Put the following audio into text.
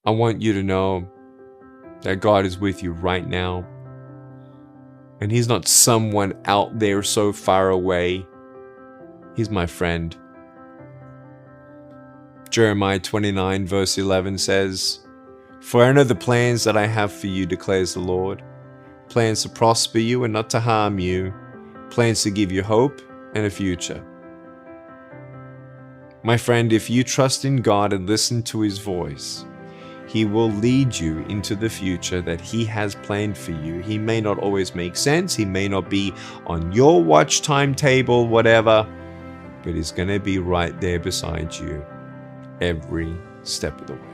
I want you to know that God is with you right now. And He's not someone out there so far away. He's my friend. Jeremiah 29 verse 11 says, "For I know the plans that I have for you, declares the Lord. Plans to prosper you and not to harm you. Plans to give you hope and a future." My friend, if you trust in God and listen to His voice, He will lead you into the future that He has planned for you. He may not always make sense. He may not be on your watch timetable, whatever, but He's going to be right there beside you every step of the way.